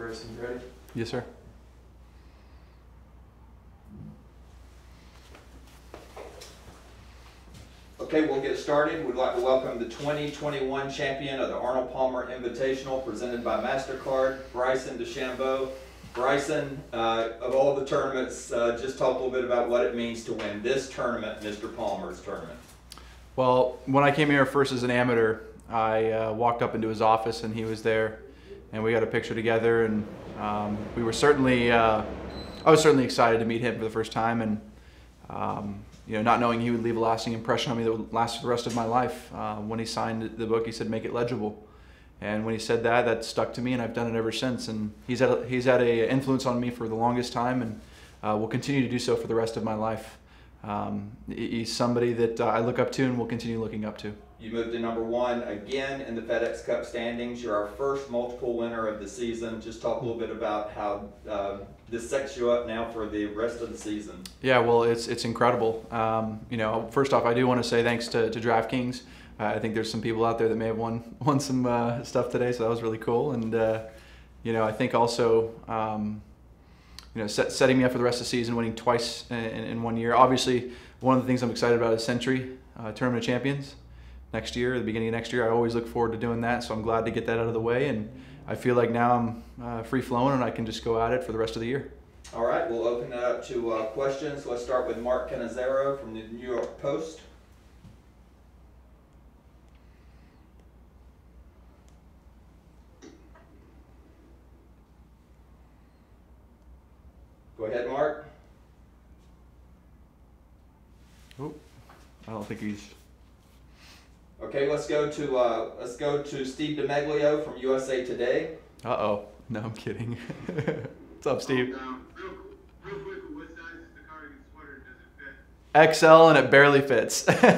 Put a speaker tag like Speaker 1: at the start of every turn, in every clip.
Speaker 1: Bryson, you ready?
Speaker 2: Yes, sir.
Speaker 3: Okay, we'll get started. We'd like to welcome the 2021 champion of the Arnold Palmer Invitational presented by MasterCard, Bryson DeChambeau. Bryson, of all the tournaments, just talk a little bit about what it means to win this tournament, Mr. Palmer's tournament.
Speaker 2: Well, when I came here first as an amateur, I walked up into his office and he was there, and we got a picture together, and we were certainly, I was certainly excited to meet him for the first time, and you know, not knowing he would leave a lasting impression on me that would last for the rest of my life. When he signed the book, he said, "Make it legible." And when he said that, that stuck to me, and I've done it ever since. And he's had a influence on me for the longest time, and will continue to do so for the rest of my life. He's somebody that I look up to and will continue looking up to.
Speaker 3: You moved to #1 again in the FedEx Cup standings. You're our first multiple winner of the season. Just talk a little bit about how this sets you up now for the rest of the season.
Speaker 2: Yeah, well, it's incredible. You know, first off, I do want to say thanks to DraftKings. I think there's some people out there that may have won some stuff today, so that was really cool. And you know, I think also you know, setting me up for the rest of the season, winning twice in 1 year. Obviously, one of the things I'm excited about is Century Tournament of Champions next year, at the beginning of next year. I always look forward to doing that, so I'm glad to get that out of the way. And I feel like now I'm free flowing and I can just go at it for the rest of the year.
Speaker 3: All right, we'll open that up to questions. Let's start with Mark Cannizzaro from the New York Post. Go ahead, Mark.
Speaker 2: Oh, I don't think he's.
Speaker 3: Okay, let's go to Steve DeMeglio from USA Today.
Speaker 2: Uh-oh. No, I'm kidding. What's up, Steve?
Speaker 4: Real quick, what size is the cardigan sweater? Does it fit?
Speaker 2: XL, and it barely fits.
Speaker 4: And can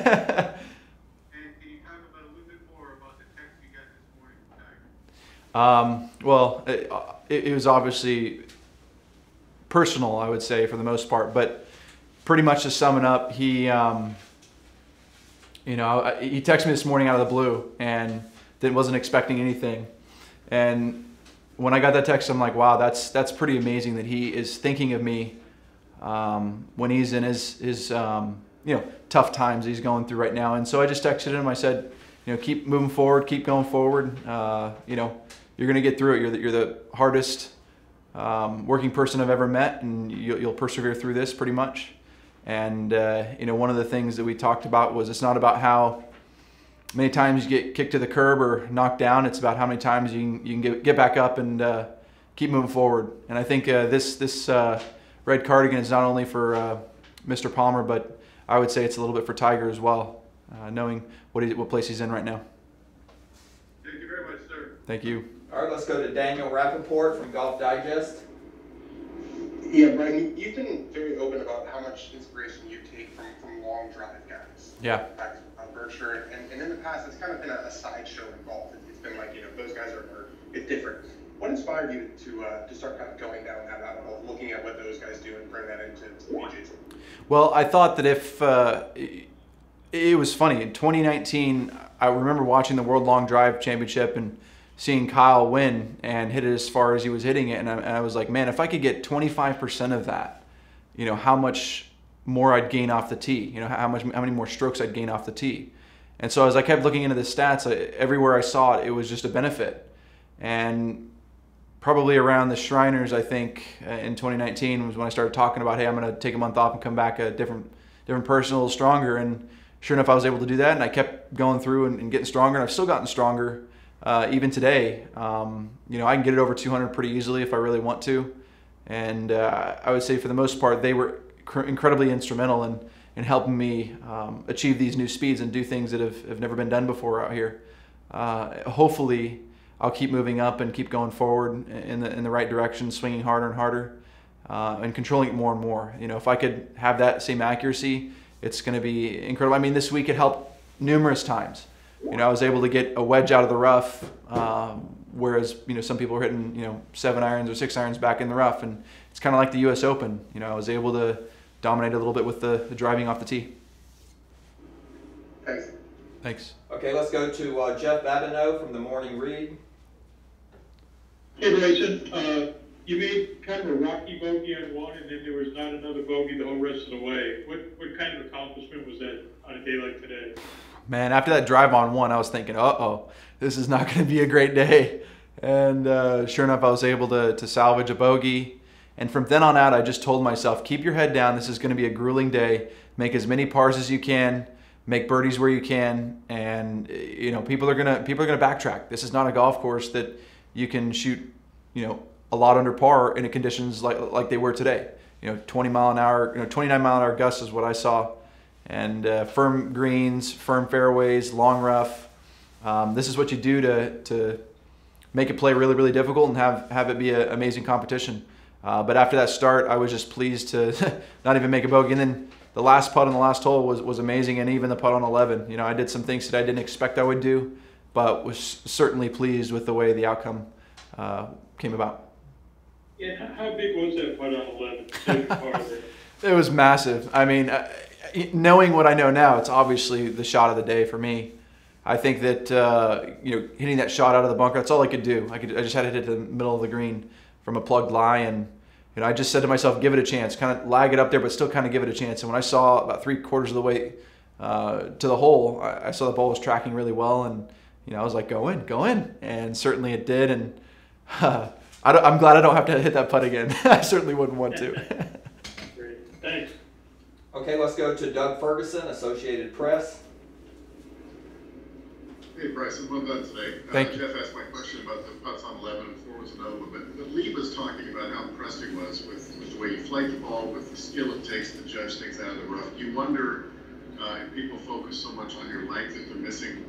Speaker 4: you talk about a little bit more about the text you got this morning from Tiger?
Speaker 2: Well, it was obviously personal, I would say, for the most part, but pretty much to sum it up, he you know, he texted me this morning out of the blue and wasn't expecting anything. And when I got that text, I'm like, wow, that's pretty amazing that he is thinking of me when he's in his you know, tough times he's going through right now. And so I just texted him. I said, you know, keep moving forward, keep going forward. You know, you're gonna get through it. You're the hardest working person I've ever met, and you'll persevere through this pretty much. And you know, one of the things that we talked about was it's not about how many times you get kicked to the curb or knocked down. It's about how many times you can get back up and keep moving forward. And I think this red cardigan is not only for Mr. Palmer, but I would say it's a little bit for Tiger as well, knowing what place he's in right now.
Speaker 4: Thank you very much, sir.
Speaker 2: Thank you.
Speaker 3: All right, let's go to Daniel Rappaport from Golf Digest.
Speaker 5: Yeah, Brian, you've been very open about how much inspiration you take from long drive guys.
Speaker 2: Yeah.
Speaker 5: Back on Berkshire, and in the past, it's kind of been a sideshow in golf. It's been like, you know, those guys it's different. What inspired you to start kind of going down that rabbit hole, looking at what those guys do and bring that into the PGA Tour?
Speaker 2: Well, I thought that if it was funny in 2019, I remember watching the World Long Drive Championship and seeing Kyle win and hit it as far as he was hitting it, and I was like, man, if I could get 25% of that, you know, how much more I'd gain off the tee, you know, how many more strokes I'd gain off the tee. And so as I kept looking into the stats, everywhere I saw it, it was just a benefit. And probably around the Shriners, I think, in 2019 was when I started talking about, hey, I'm going to take a month off and come back a different person, a little stronger. And sure enough, I was able to do that, and I kept going through and getting stronger, and I've still gotten stronger. Even today, you know, I can get it over 200 pretty easily if I really want to. And I would say for the most part, they were incredibly instrumental in helping me achieve these new speeds and do things that have never been done before out here. Hopefully, I'll keep moving up and keep going forward in the right direction, swinging harder and harder, and controlling it more and more. You know, if I could have that same accuracy, it's going to be incredible. I mean, this week it helped numerous times. You know, I was able to get a wedge out of the rough, whereas, you know, some people are hitting, you know, 7 irons or 6 irons back in the rough, and it's kind of like the U.S. Open. You know, I was able to dominate a little bit with the driving off the tee.
Speaker 5: Thanks.
Speaker 2: Thanks.
Speaker 3: Okay, let's go to Jeff Babineau from the Morning Read.
Speaker 4: Hey, Bryson, you made kind of a rocky bogey on one, and then there was not another bogey the whole rest of the way. What kind of accomplishment was that on a day like today?
Speaker 2: Man, after that drive on one, I was thinking, uh-oh, this is not going to be a great day. And sure enough, I was able to salvage a bogey. And from then on out, I just told myself, keep your head down. This is going to be a grueling day. Make as many pars as you can. Make birdies where you can. And you know, people are gonna backtrack. This is not a golf course that you can shoot, you know, a lot under par in conditions like they were today. You know, 20 mile an hour, 29 mile an hour gusts is what I saw. And firm greens, firm fairways, long rough. This is what you do to make it play really, really difficult and have it be an amazing competition. But after that start, I was just pleased to not even make a bogey. And then the last putt on the last hole was amazing, and even the putt on 11. You know, I did some things that I didn't expect I would do, but was certainly pleased with the way the outcome came about.
Speaker 4: Yeah, how big was that putt on 11?
Speaker 2: It was massive. I mean, knowing what I know now, it's obviously the shot of the day for me. I think that you know, hitting that shot out of the bunker, that's all I could do. I just had to hit the middle of the green from a plugged lie, and you know, I just said to myself, give it a chance, kind of lag it up there, but still kind of give it a chance. And when I saw about 3/4 of the way to the hole, I saw the ball was tracking really well, and you know, I was like, go in, and certainly it did. And I'm glad I don't have to hit that putt again. I certainly wouldn't want to.
Speaker 4: Great, thanks.
Speaker 3: Okay, let's go to Doug Ferguson, Associated Press.
Speaker 1: Hey, Bryson, well done today.
Speaker 2: Thank you.
Speaker 1: Jeff asked my question about the putts on 11 and 4 was another one, but Lee was talking about how impressed he was with the way you flight the ball, with the skill it takes to judge things out of the rough. You wonder if people focus so much on your length that they're missing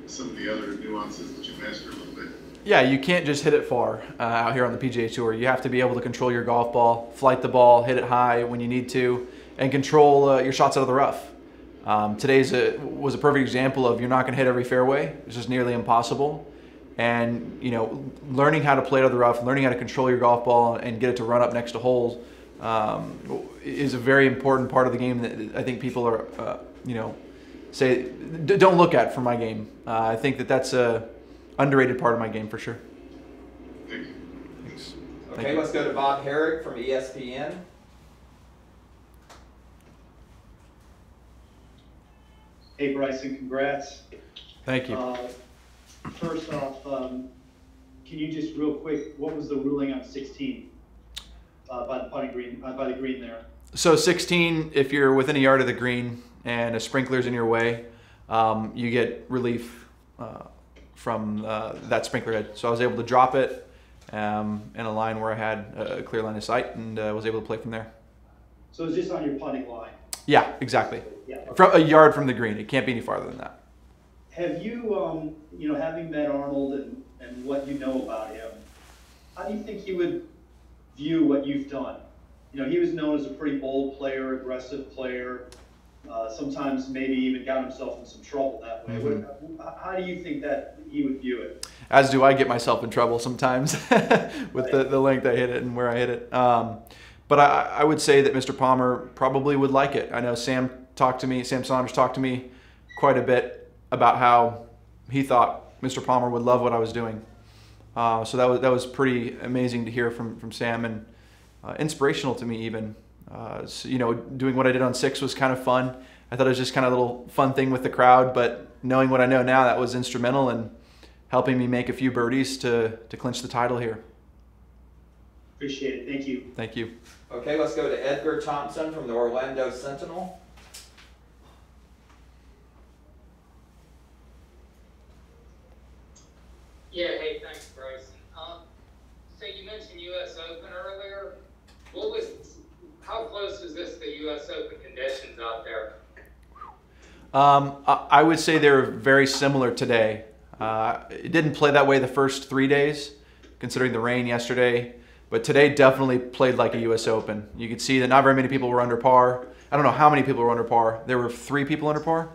Speaker 1: some of the other nuances that you master a little bit.
Speaker 2: Yeah, you can't just hit it far out here on the PGA Tour. You have to be able to control your golf ball, flight the ball, hit it high when you need to, and control your shots out of the rough. Today's was a perfect example of you're not going to hit every fairway. It's just nearly impossible. And you know, learning how to play out of the rough, learning how to control your golf ball and get it to run up next to holes is a very important part of the game that I think people are, you know, don't look at for my game. I think that's a underrated part of my game for sure.
Speaker 1: Thank you.
Speaker 2: Thanks.
Speaker 3: Okay, let's go to Bob Herrick from ESPN.
Speaker 6: Hey, Bryson, congrats.
Speaker 2: Thank you.
Speaker 6: First off, can you just real quick, what was the ruling on 16 by the putting green, by the green there?
Speaker 2: So 16, if you're within a yard of the green and a sprinkler's in your way, you get relief from that sprinkler head. So I was able to drop it in a line where I had a clear line of sight, and was able to play from there.
Speaker 6: So it's just on your putting line?
Speaker 2: Yeah, exactly.
Speaker 6: Yeah. Okay.
Speaker 2: From a yard from the green. It can't be any farther than that.
Speaker 6: Have you, you know, having met Arnold and what you know about him, how do you think he would view what you've done? You know, he was known as a pretty bold player, aggressive player, sometimes maybe even got himself in some trouble that way.
Speaker 2: Mm-hmm.
Speaker 6: How do you think that he would view it?
Speaker 2: As do I get myself in trouble sometimes with the length I hit it and where I hit it. But I would say that Mr. Palmer probably would like it. I know Sam Saunders talked to me quite a bit about how he thought Mr. Palmer would love what I was doing. So that was pretty amazing to hear from Sam, and inspirational to me even. So, you know, doing what I did on 6 was kind of fun. I thought it was just kind of a little fun thing with the crowd, but knowing what I know now, that was instrumental in helping me make a few birdies to clinch the title here.
Speaker 6: Appreciate it. Thank you.
Speaker 2: Thank you.
Speaker 3: Okay, let's go to Edgar Thompson from the Orlando Sentinel.
Speaker 7: Yeah, hey, thanks, Bryson. So you mentioned U.S. Open earlier. How close is this to U.S. Open conditions out there?
Speaker 2: I would say they're very similar today. It didn't play that way the first 3 days, considering the rain yesterday. But today definitely played like a U.S. Open. You could see that not very many people were under par. I don't know how many people were under par. There were 3 people under par.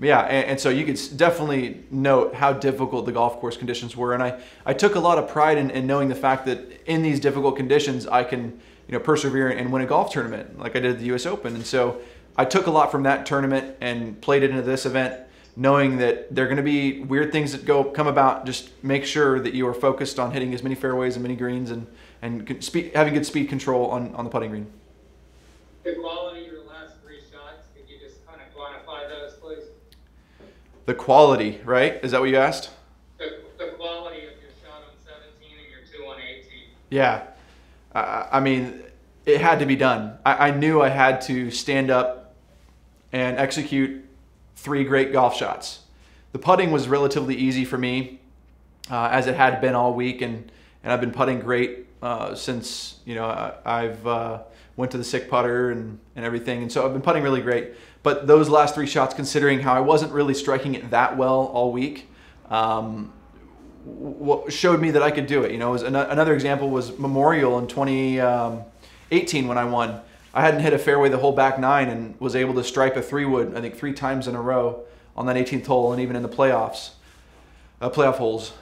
Speaker 2: Yeah, and so you could definitely note how difficult the golf course conditions were. And I took a lot of pride in knowing the fact that in these difficult conditions, I can, you know, persevere and win a golf tournament like I did at the U.S. Open. And so I took a lot from that tournament and played it into this event. knowing that there are going to be weird things that come about. Just make sure that you are focused on hitting as many fairways and many greens and having good speed control on the putting green.
Speaker 7: The quality of your last 3 shots, could you just kind of quantify those, please?
Speaker 2: The quality, right? Is that what you asked?
Speaker 7: The quality of your shot on 17 and your 2 on 18.
Speaker 2: Yeah. I mean, it had to be done. I knew I had to stand up and execute 3 great golf shots. The putting was relatively easy for me, as it had been all week, and I've been putting great since, you know, I've went to the sick putter and everything, and so I've been putting really great. But those last 3 shots, considering how I wasn't really striking it that well all week, showed me that I could do it. You know, another example was Memorial in 2018 when I won. I hadn't hit a fairway the whole back 9 and was able to stripe a 3-wood, I think 3 times in a row on that 18th hole, and even in the playoff holes.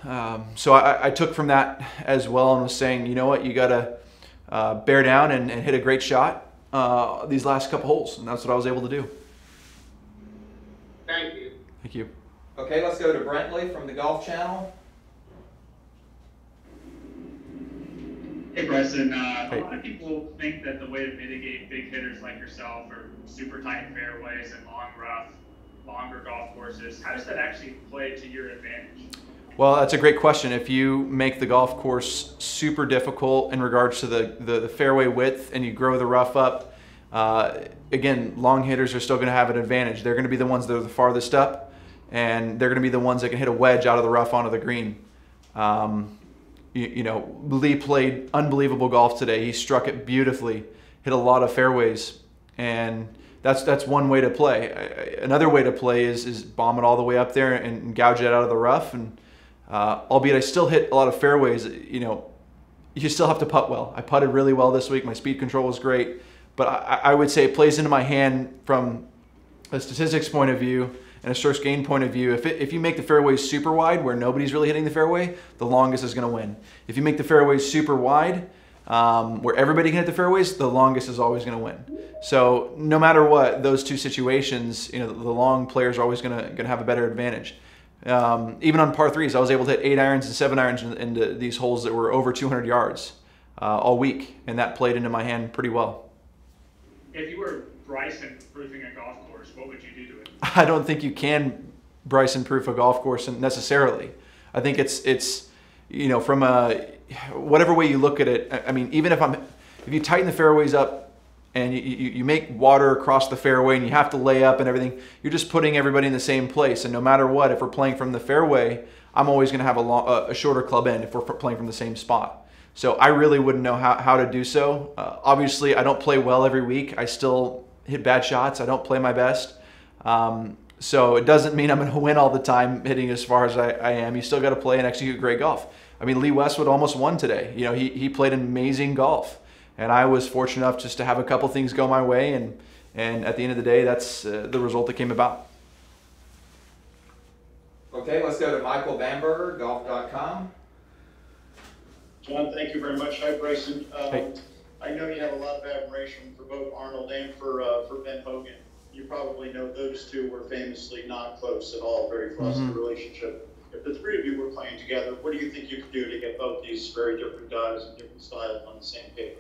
Speaker 2: So I took from that as well and was saying, you know what, you got to bear down and hit a great shot these last couple holes, and that's what I was able to do.
Speaker 7: Thank you.
Speaker 2: Thank you.
Speaker 3: Okay, let's go to Brentley from the Golf Channel.
Speaker 8: Hey Bryson,
Speaker 2: Hey.
Speaker 8: A lot of people think that the way to mitigate big hitters like yourself are super tight fairways and long rough, longer golf courses. How does that actually play to your advantage?
Speaker 2: Well, that's a great question. If you make the golf course super difficult in regards to the fairway width and you grow the rough up, again, long hitters are still going to have an advantage. They're going to be the ones that are the farthest up, and they're going to be the ones that can hit a wedge out of the rough onto the green. You know, Lee played unbelievable golf today. He struck it beautifully, hit a lot of fairways, and that's one way to play. Another way to play is bomb it all the way up there and gouge it out of the rough. And albeit I still hit a lot of fairways, you know, you still have to putt well. I putted really well this week. My speed control was great, but I would say it plays into my hand from a statistics point of view and a strokes gain point of view. If you make the fairways super wide where nobody's really hitting the fairway, the longest is going to win. If you make the fairways super wide where everybody can hit the fairways, the longest is always going to win. So no matter what, those 2 situations, you know, the long players are always going to have a better advantage. Even on par 3s, I was able to hit 8 irons and 7 irons into these holes that were over 200 yards all week, and that played into my hand pretty well.
Speaker 8: If you were Bryson proofing a golf course, what would you do to it?
Speaker 2: I don't think you can Bryson proof a golf course necessarily. I think it's you know, from whatever way you look at it. I mean, even if you tighten the fairways up and you make water across the fairway and you have to lay up and everything, you're just putting everybody in the same place. And no matter what, if we're playing from the fairway, I'm always going to have a shorter club end if we're playing from the same spot. So I really wouldn't know how to do so. Obviously, I don't play well every week. I still hit bad shots. I don't play my best. So it doesn't mean I'm going to win all the time hitting as far as I am. You still got to play and execute great golf. I mean, Lee Westwood almost won today. You know, he played amazing golf. And I was fortunate enough just to have a couple things go my way. And at the end of the day, that's the result that came about.
Speaker 3: Okay, let's go to Michael Bamberger, golf.com.
Speaker 9: John, thank you very much. Hi, Bryson.
Speaker 2: Hey.
Speaker 9: I know you have a lot of admiration for both Arnold and for Ben Hogan. You probably know those 2 were famously not close at all, very frosty relationship. If the 3 of you were playing together, what do you think you could do to get both these very different guys and different styles on the same page?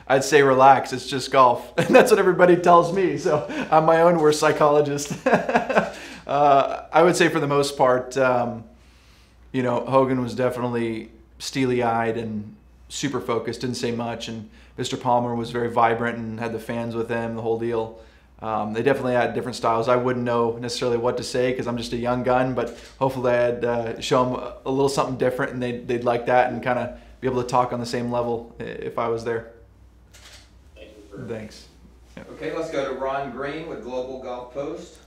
Speaker 2: I'd say relax. It's just golf. And that's what everybody tells me. So I'm my own worst psychologist. I would say for the most part, you know, Hogan was definitely steely-eyed and super focused, didn't say much. And Mr. Palmer was very vibrant and had the fans with him, the whole deal. They definitely had different styles. I wouldn't know necessarily what to say because I'm just a young gun, but hopefully I'd show them a little something different and they'd like that and kind of be able to talk on the same level if I was there. Thanks. Yeah.
Speaker 3: Okay, let's go to Ron Green with Global Golf Post.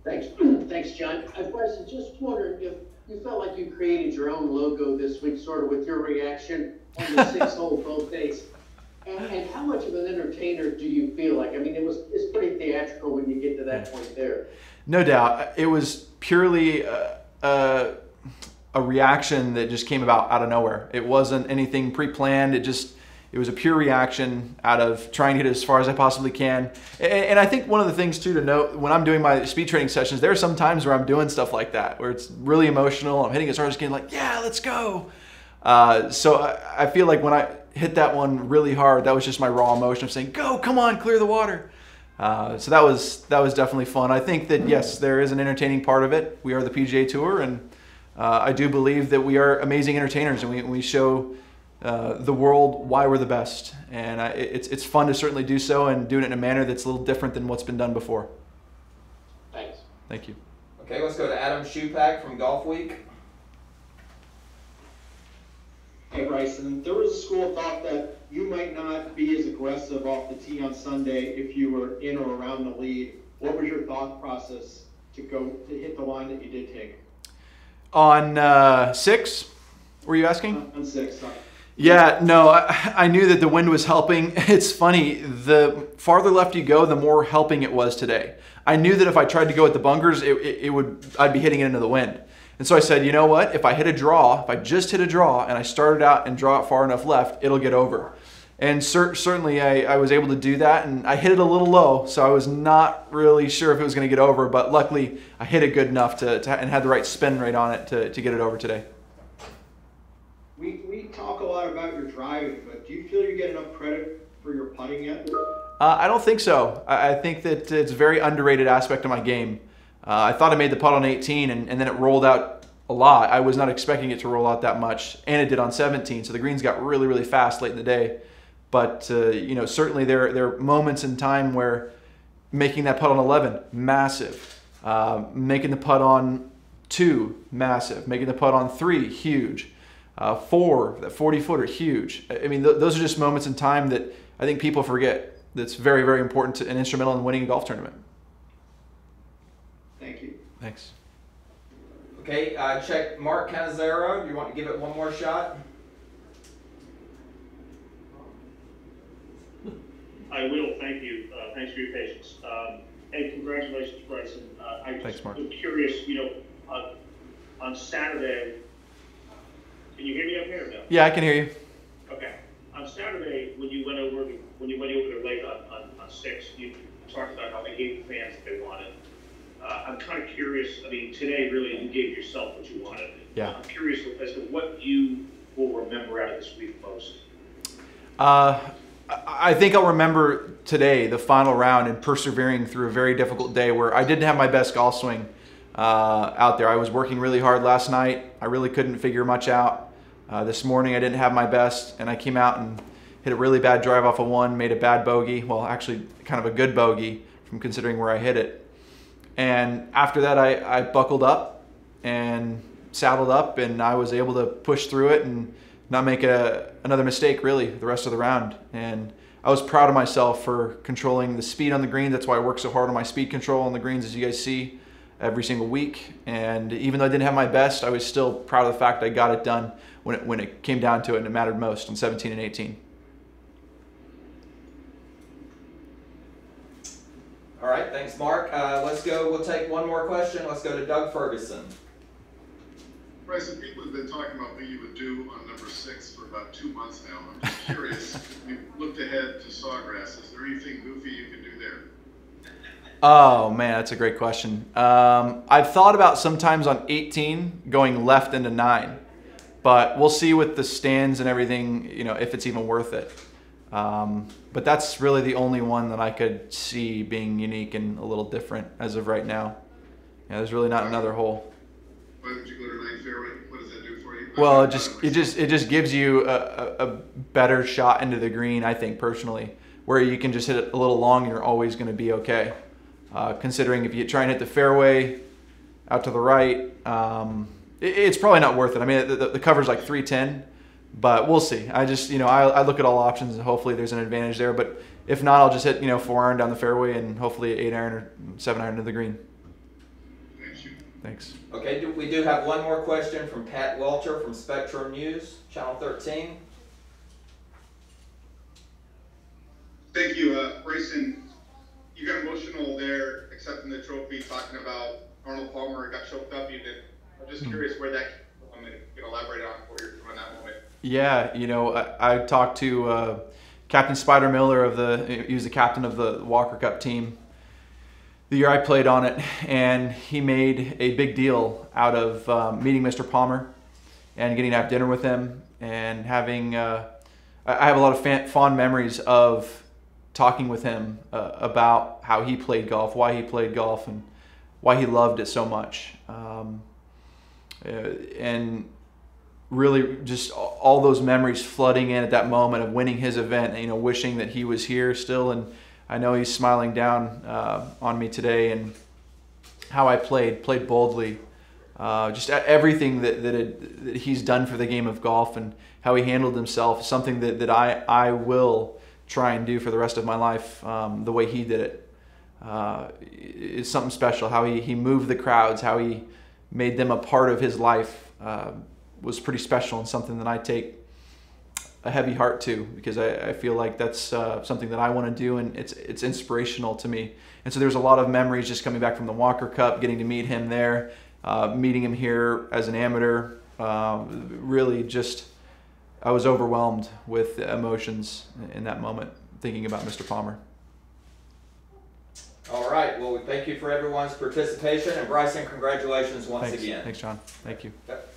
Speaker 10: Thanks, thanks, John. Bryson, just wondering if you felt like you created your own logo this week, sort of with your reaction on the 6 hole both days. And how much of an entertainer do you feel like? I mean, it's pretty theatrical when you get to that point there.
Speaker 2: No doubt. It was purely a reaction that just came about out of nowhere. It wasn't anything pre-planned. It was a pure reaction out of trying to hit as far as I possibly can. And I think one of the things too to note, when I'm doing my speed training sessions, there are some times where I'm doing stuff like that, where it's really emotional. I'm hitting as hard as I can, like, yeah, let's go. So I feel like when I hit that one really hard, that was just my raw emotion of saying, go, come on, clear the water. So that was definitely fun. I think that, yes, there is an entertaining part of it. We are the PGA Tour, and I do believe that we are amazing entertainers, and we show the world why we're the best. And it's fun to certainly do so, and doing it in a manner that's a little different than what's been done before.
Speaker 10: Thanks.
Speaker 2: Thank you.
Speaker 3: Okay, let's go to Adam Shupak from Golf Week.
Speaker 11: Hey Bryson, there was a school of thought that you might not be as aggressive off the tee on Sunday if you were in or around the lead. What was your thought process to hit the line that you did take?
Speaker 2: On 6, were you asking?
Speaker 11: On 6, sorry.
Speaker 2: Yeah, no, I knew that the wind was helping. It's funny, the farther left you go, the more helping it was today. I knew that if I tried to go at the bunkers, I'd be hitting it into the wind. And so I said, you know what, if I just hit a draw and I started out and draw it far enough left, it'll get over. And certainly I was able to do that, and I hit it a little low, so I was not really sure if it was going to get over, but luckily I hit it good enough and had the right spin rate on it to get it over today.
Speaker 11: We talk a lot about your driving, but do you feel you get enough credit for your putting yet?
Speaker 2: I don't think so. I think that it's a very underrated aspect of my game. I thought I made the putt on 18, and then it rolled out a lot. I was not expecting it to roll out that much, and it did on 17. So the greens got really, really fast late in the day. But you know, certainly there are moments in time where making that putt on 11, massive. Making the putt on 2, massive. Making the putt on 3, huge. 4, that 40-footer, huge. I mean, those are just moments in time that I think people forget. That's very, very important and instrumental in winning a golf tournament.
Speaker 11: Thank you.
Speaker 2: Thanks.
Speaker 3: Okay, check Mark Canizero. Do you want to give it one more shot?
Speaker 12: I will, thank you. Thanks for your patience. And congratulations, Bryson.
Speaker 2: Thanks, Mark.
Speaker 12: I'm curious, you know, on Saturday, can you hear me up here or no?
Speaker 2: Yeah, I can hear you.
Speaker 12: Okay. On Saturday, when you went over the lake on 6, you talked about how they gave the fans what they wanted. I'm kind of curious. I mean, today really you gave yourself what you wanted.
Speaker 2: Yeah.
Speaker 12: I'm curious as to what you will remember out of this week most.
Speaker 2: I think I'll remember today, the final round, and persevering through a very difficult day where I didn't have my best golf swing out there. I was working really hard last night. I really couldn't figure much out. This morning I didn't have my best, and I came out and hit a really bad drive off of 1, made a bad bogey. Well, actually kind of a good bogey from considering where I hit it. And after that, I buckled up and saddled up, and I was able to push through it and not make another mistake, really, the rest of the round. And I was proud of myself for controlling the speed on the green. That's why I work so hard on my speed control on the greens, as you guys see, every single week. And even though I didn't have my best, I was still proud of the fact I got it done when it came down to it, and it mattered most on 17 and 18.
Speaker 3: All right, thanks, Mark. Let's go. We'll take one more question. Let's go to Doug Ferguson.
Speaker 1: Bryson, people have been talking about what you would do on number 6 for about 2 months now. I'm just curious, if you looked ahead to Sawgrass, is there anything goofy you can do there?
Speaker 2: Oh, man, that's a great question. I've thought about sometimes on 18 going left into 9, but we'll see with the stands and everything, you know, if it's even worth it. But that's really the only one that I could see being unique and a little different as of right now. Yeah, there's really not another hole.
Speaker 1: Why would you go to 9 fairway? What does that do for you?
Speaker 2: Well, it just gives you a better shot into the green, I think, personally, where you can just hit it a little long and you're always going to be okay. Considering if you try and hit the fairway out to the right, it's probably not worth it. I mean, the cover's like 310, but we'll see. I just, you know, I look at all options and hopefully there's an advantage there. But if not, I'll just hit, you know, 4-iron down the fairway and hopefully 8-iron or 7-iron to the green. Thanks.
Speaker 3: Okay, we do have one more question from Pat Welcher from Spectrum News, Channel 13.
Speaker 13: Thank you, Bryson. You got emotional there, accepting the trophy, talking about Arnold Palmer got choked up. You did. I'm just curious where that came from, and you can elaborate on what you're doing in that moment.
Speaker 2: Yeah, you know, I talked to Captain Spider Miller he was the captain of the Walker Cup team the year I played on it, and he made a big deal out of meeting Mr. Palmer and getting to have dinner with him and having. I have a lot of fond memories of talking with him about how he played golf, why he played golf, and why he loved it so much. And really just all those memories flooding in at that moment of winning his event, and, you know, wishing that he was here still. And I know he's smiling down on me today, and how I played boldly, just everything that he's done for the game of golf and how he handled himself, something that I will try and do for the rest of my life, the way he did it. It's something special. How he moved the crowds, how he made them a part of his life, was pretty special, and something that I take a heavy heart to, because I feel like that's something that I want to do, and it's inspirational to me. And so there's a lot of memories just coming back from the Walker Cup, getting to meet him there, meeting him here as an amateur. Really just, I was overwhelmed with emotions in that moment, thinking about Mr. Palmer.
Speaker 3: All right. Well, we thank you for everyone's participation, and Bryson, congratulations once again.
Speaker 2: Thanks, John. Thank you.
Speaker 3: Yep.